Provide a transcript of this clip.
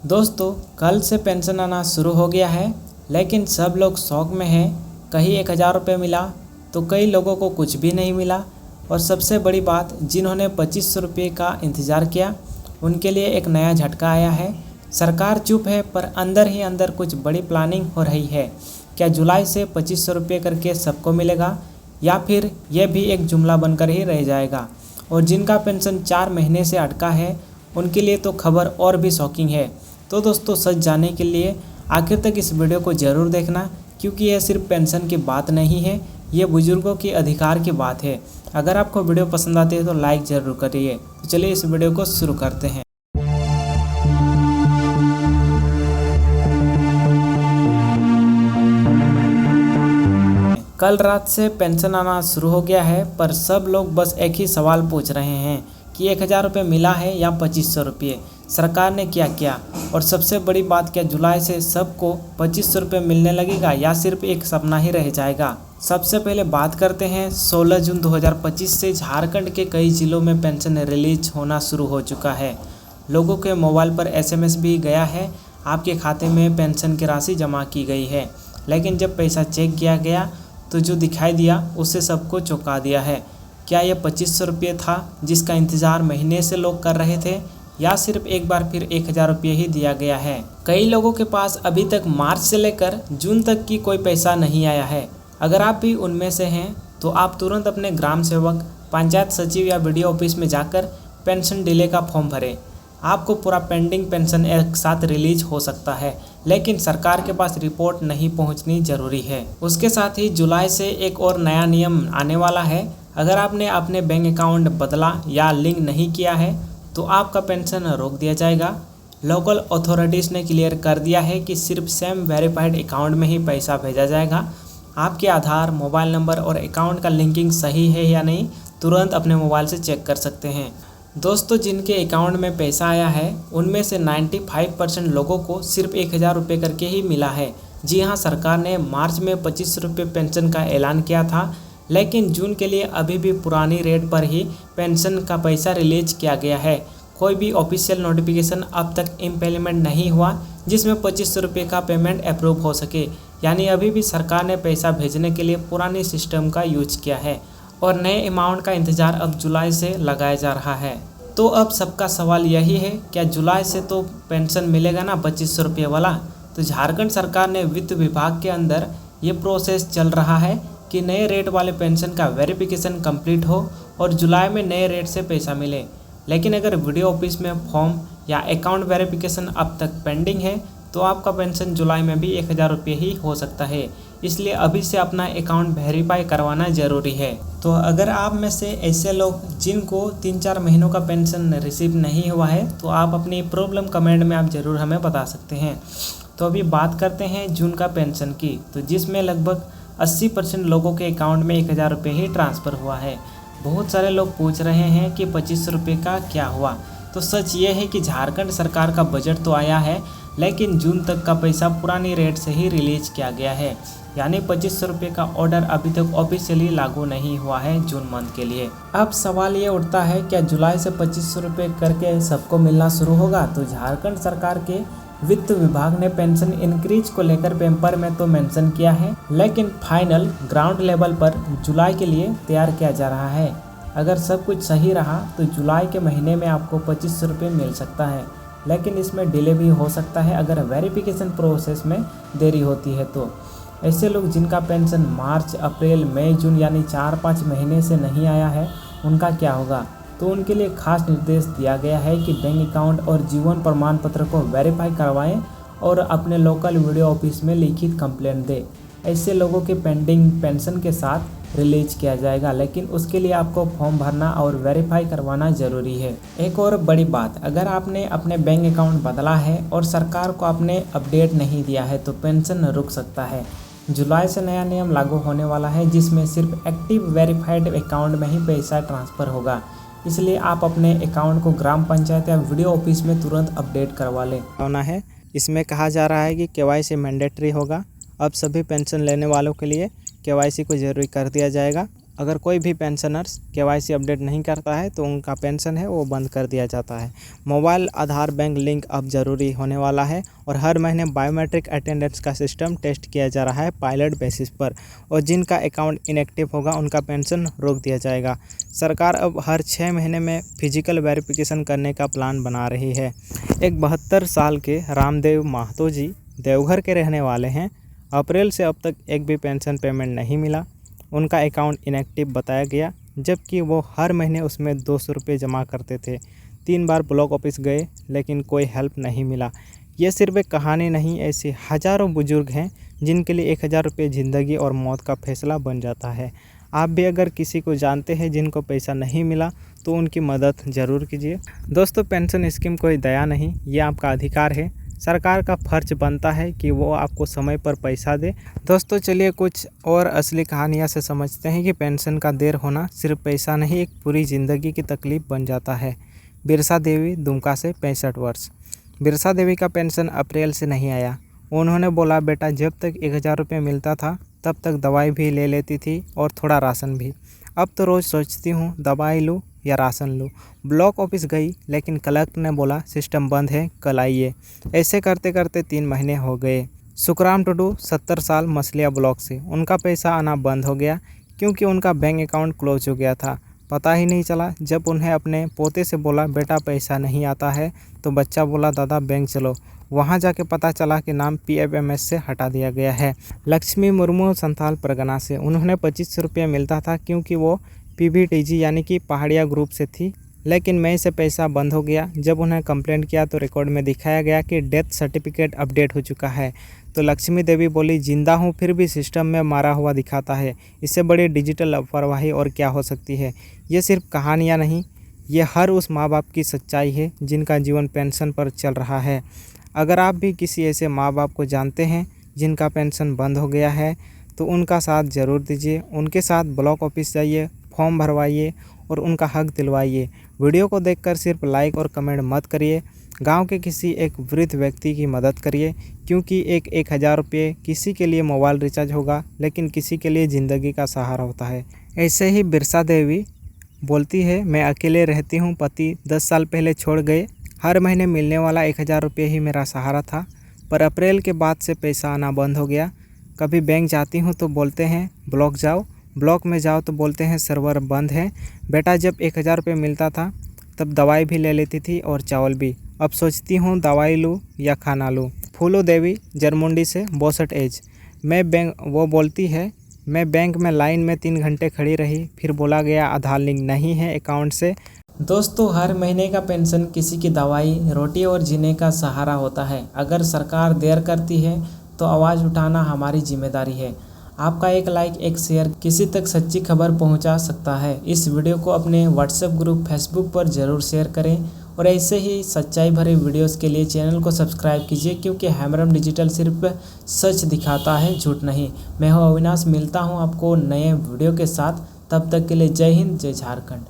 दोस्तों, कल से पेंशन आना शुरू हो गया है, लेकिन सब लोग शौक में हैं। कहीं 1000 रुपये मिला तो कई लोगों को कुछ भी नहीं मिला। और सबसे बड़ी बात, जिन्होंने 2500 रुपये का इंतज़ार किया उनके लिए एक नया झटका आया है। सरकार चुप है, पर अंदर ही अंदर कुछ बड़ी प्लानिंग हो रही है। क्या जुलाई से 2500 रुपये करके सबको मिलेगा, या फिर यह भी एक जुमला बनकर ही रह जाएगा? और जिनका पेंशन 4 महीने से अटका है उनके लिए तो खबर और भी शॉकिंग है। तो दोस्तों, सच जानने के लिए आखिर तक इस वीडियो को ज़रूर देखना, क्योंकि यह सिर्फ पेंशन की बात नहीं है, ये बुजुर्गों के अधिकार की बात है। अगर आपको वीडियो पसंद आती है तो लाइक ज़रूर करिए। तो चलिए इस वीडियो को शुरू करते हैं। कल रात से पेंशन आना शुरू हो गया है, पर सब लोग बस एक ही सवाल पूछ रहे हैं कि 1000 रुपये मिला है या 2500 रुपये। सरकार ने क्या किया? और सबसे बड़ी बात, क्या जुलाई से सबको 2500 रुपये मिलने लगेगा या सिर्फ एक सपना ही रह जाएगा? सबसे पहले बात करते हैं 16 जून 2025 से झारखंड के कई जिलों में पेंशन रिलीज होना शुरू हो चुका है। लोगों के मोबाइल पर SMS भी गया है, आपके खाते में पेंशन की राशि जमा की गई है। लेकिन जब पैसा चेक किया गया तो जो दिखाई दिया उससे सबको चौंका दिया है। क्या यह 2500 रुपये था जिसका इंतज़ार महीने से लोग कर रहे थे, या सिर्फ एक बार फिर 1000 रुपये ही दिया गया है? कई लोगों के पास अभी तक मार्च से लेकर जून तक की कोई पैसा नहीं आया है। अगर आप भी उनमें से हैं तो आप तुरंत अपने ग्राम सेवक, पंचायत सचिव या BDO ऑफिस में जाकर पेंशन डिले का फॉर्म भरें। आपको पूरा पेंडिंग पेंशन एक साथ रिलीज हो सकता है, लेकिन सरकार के पास रिपोर्ट नहीं पहुंचनी जरूरी है। उसके साथ ही जुलाई से एक और नया नियम आने वाला है। अगर आपने अपने बैंक अकाउंट बदला या लिंक नहीं किया है तो आपका पेंशन रोक दिया जाएगा। लोकल अथॉरिटीज़ ने क्लियर कर दिया है कि सिर्फ सेम वेरीफाइड अकाउंट में ही पैसा भेजा जाएगा। आपके आधार, मोबाइल नंबर और अकाउंट का लिंकिंग सही है या नहीं, तुरंत अपने मोबाइल से चेक कर सकते हैं। दोस्तों, जिनके अकाउंट में पैसा आया है उनमें से 95% लोगों को सिर्फ 1000 रुपये करके ही मिला है। जी हाँ, सरकार ने मार्च में 2500 रुपये पेंशन का ऐलान किया था, लेकिन जून के लिए अभी भी पुरानी रेट पर ही पेंशन का पैसा रिलीज किया गया है। कोई भी ऑफिशियल नोटिफिकेशन अब तक इम्प्लीमेंट नहीं हुआ जिसमें 2500 रुपये का पेमेंट अप्रूव हो सके। यानी अभी भी सरकार ने पैसा भेजने के लिए पुराने सिस्टम का यूज किया है और नए अमाउंट का इंतज़ार अब जुलाई से लगाया जा रहा है। तो अब सबका सवाल यही है, क्या जुलाई से तो पेंशन मिलेगा ना 2500 रुपये वाला? तो झारखंड सरकार ने वित्त विभाग के अंदर ये प्रोसेस चल रहा है कि नए रेट वाले पेंशन का वेरिफिकेशन कंप्लीट हो और जुलाई में नए रेट से पैसा मिले। लेकिन अगर BDO ऑफिस में फॉर्म या अकाउंट वेरिफिकेशन अब तक पेंडिंग है तो आपका पेंशन जुलाई में भी 1000 रुपये ही हो सकता है। इसलिए अभी से अपना अकाउंट वेरीफाई करवाना ज़रूरी है। तो अगर आप में से ऐसे लोग जिनको 3-4 महीनों का पेंशन रिसीव नहीं हुआ है तो आप अपनी प्रॉब्लम कमेंट में आप ज़रूर हमें बता सकते हैं। तो अभी बात करते हैं जून का पेंशन की, तो जिसमें लगभग 80% लोगों के अकाउंट में 1000 रुपये ही ट्रांसफ़र हुआ है। बहुत सारे लोग पूछ रहे हैं कि 2500 रुपये का क्या हुआ? तो सच ये है कि झारखंड सरकार का बजट तो आया है, लेकिन जून तक का पैसा पुरानी रेट से ही रिलीज किया गया है। यानी 2500 रुपये का ऑर्डर अभी तक ऑफिशियली लागू नहीं हुआ है जून मंथ के लिए। अब सवाल ये उठता है, क्या जुलाई से 2500 रुपये करके सबको मिलना शुरू होगा? तो झारखंड सरकार के वित्त विभाग ने पेंशन इंक्रीज को लेकर पेपर में तो मेंशन किया है, लेकिन फाइनल ग्राउंड लेवल पर जुलाई के लिए तैयार किया जा रहा है। अगर सब कुछ सही रहा तो जुलाई के महीने में आपको 2500 रुपये मिल सकता है, लेकिन इसमें डिले भी हो सकता है अगर वेरिफिकेशन प्रोसेस में देरी होती है तो। ऐसे लोग जिनका पेंशन मार्च, अप्रैल, मई, जून यानी 4-5 महीने से नहीं आया है, उनका क्या होगा? तो उनके लिए खास निर्देश दिया गया है कि बैंक अकाउंट और जीवन प्रमाण पत्र को वेरीफाई करवाएं और अपने लोकल BDO ऑफिस में लिखित कंप्लेंट दें। ऐसे लोगों के पेंडिंग पेंशन के साथ रिलीज किया जाएगा, लेकिन उसके लिए आपको फॉर्म भरना और वेरीफाई करवाना ज़रूरी है। एक और बड़ी बात, अगर आपने अपने बैंक अकाउंट बदला है और सरकार को आपने अपडेट नहीं दिया है तो पेंशन रुक सकता है। जुलाई से नया नियम लागू होने वाला है जिसमें सिर्फ एक्टिव वेरीफाइड अकाउंट में ही पैसा ट्रांसफ़र होगा। इसलिए आप अपने अकाउंट को ग्राम पंचायत या BDO ऑफिस में तुरंत अपडेट करवा लें। होना है, इसमें कहा जा रहा है कि KYC मैंडेटरी होगा। अब सभी पेंशन लेने वालों के लिए KYC को ज़रूरी कर दिया जाएगा। अगर कोई भी पेंशनर्स केवाईसी अपडेट नहीं करता है तो उनका पेंशन है वो बंद कर दिया जाता है। मोबाइल आधार बैंक लिंक अब ज़रूरी होने वाला है और हर महीने बायोमेट्रिक अटेंडेंस का सिस्टम टेस्ट किया जा रहा है पायलट बेसिस पर, और जिनका अकाउंट इनएक्टिव होगा उनका पेंशन रोक दिया जाएगा। सरकार अब हर 6 महीने में फिजिकल वेरिफिकेशन करने का प्लान बना रही है। एक 72 साल के रामदेव महतो जी देवघर के रहने वाले हैं। अप्रैल से अब तक एक भी पेंशन पेमेंट नहीं मिला। उनका अकाउंट इनएक्टिव बताया गया, जबकि वो हर महीने उसमें 200 रुपये जमा करते थे। 3 बार ब्लॉक ऑफिस गए लेकिन कोई हेल्प नहीं मिला। ये सिर्फ एक कहानी नहीं, ऐसे हज़ारों बुजुर्ग हैं जिनके लिए 1000 रुपये ज़िंदगी और मौत का फैसला बन जाता है। आप भी अगर किसी को जानते हैं जिनको पैसा नहीं मिला तो उनकी मदद ज़रूर कीजिए। दोस्तों, पेंशन स्कीम कोई दया नहीं, ये आपका अधिकार है। सरकार का फर्ज बनता है कि वो आपको समय पर पैसा दे। दोस्तों, चलिए कुछ और असली कहानियाँ से समझते हैं कि पेंशन का देर होना सिर्फ पैसा नहीं, एक पूरी ज़िंदगी की तकलीफ बन जाता है। बिरसा देवी, दुमका से 65 वर्ष। बिरसा देवी का पेंशन अप्रैल से नहीं आया। उन्होंने बोला, बेटा जब तक 1000 रुपये मिलता था तब तक दवाई भी ले लेती थी और थोड़ा राशन भी। अब तो रोज़ सोचती हूँ दवाई लूँ या राशन लूँ। ब्लॉक ऑफिस गई लेकिन कलेक्टर ने बोला सिस्टम बंद है, कल आइए। ऐसे करते करते 3 महीने हो गए। सुखराम टुडू 70 साल, मसलिया ब्लॉक से। उनका पैसा आना बंद हो गया क्योंकि उनका बैंक अकाउंट क्लोज हो गया था। पता ही नहीं चला। जब उन्हें अपने पोते से बोला बेटा पैसा नहीं आता है तो बच्चा बोला दादा बैंक चलो। वहां जाके पता चला कि नाम PFMS से हटा दिया गया है। लक्ष्मी मुर्मू संथाल परगना से। उन्होंने 2500 रुपये मिलता था क्योंकि वो PBTG यानी कि पहाड़िया ग्रुप से थी, लेकिन मई से पैसा बंद हो गया। जब उन्हें कंप्लेंट किया तो रिकॉर्ड में दिखाया गया कि डेथ सर्टिफिकेट अपडेट हो चुका है। तो लक्ष्मी देवी बोली जिंदा हूँ फिर भी सिस्टम में मारा हुआ दिखाता है। इससे बड़ी डिजिटल लापरवाही और क्या हो सकती है। ये सिर्फ कहानियाँ नहीं, ये हर उस माँ बाप की सच्चाई है जिनका जीवन पेंशन पर चल रहा है। अगर आप भी किसी ऐसे माँ बाप को जानते हैं जिनका पेंशन बंद हो गया है तो उनका साथ ज़रूर दीजिए। उनके साथ ब्लॉक ऑफिस जाइए, फॉर्म भरवाइए और उनका हक दिलवाइए। वीडियो को देखकर सिर्फ लाइक और कमेंट मत करिए। गांव के किसी एक वृद्ध व्यक्ति की मदद करिए, क्योंकि 1000 रुपये किसी के लिए मोबाइल रिचार्ज होगा लेकिन किसी के लिए ज़िंदगी का सहारा होता है। ऐसे ही बिरसा देवी बोलती है, मैं अकेले रहती हूँ, पति 10 साल पहले छोड़ गए। हर महीने मिलने वाला 1000 रुपये ही मेरा सहारा था, पर अप्रैल के बाद से पैसा आना बंद हो गया। कभी बैंक जाती हूँ तो बोलते हैं ब्लॉक जाओ, ब्लॉक में जाओ तो बोलते हैं सर्वर बंद है। बेटा जब 1000 रुपये मिलता था तब दवाई भी ले लेती थी और चावल भी। अब सोचती हूँ दवाई लूँ या खाना लूँ। फूलो देवी जरमुंडी से 62 एज। वो बोलती है, मैं बैंक में लाइन में 3 घंटे खड़ी रही, फिर बोला गया आधार लिंक नहीं है अकाउंट से। दोस्तों, हर महीने का पेंशन किसी की दवाई, रोटी और जीने का सहारा होता है। अगर सरकार देर करती है तो आवाज़ उठाना हमारी जिम्मेदारी है। आपका एक लाइक, एक शेयर किसी तक सच्ची खबर पहुंचा सकता है। इस वीडियो को अपने व्हाट्सएप ग्रुप, फेसबुक पर ज़रूर शेयर करें और ऐसे ही सच्चाई भरे वीडियोस के लिए चैनल को सब्सक्राइब कीजिए, क्योंकि हैमरम डिजिटल सिर्फ सच दिखाता है, झूठ नहीं। मैं हूं अविनाश, मिलता हूं आपको नए वीडियो के साथ। तब तक के लिए जय हिंद, जय झारखंड।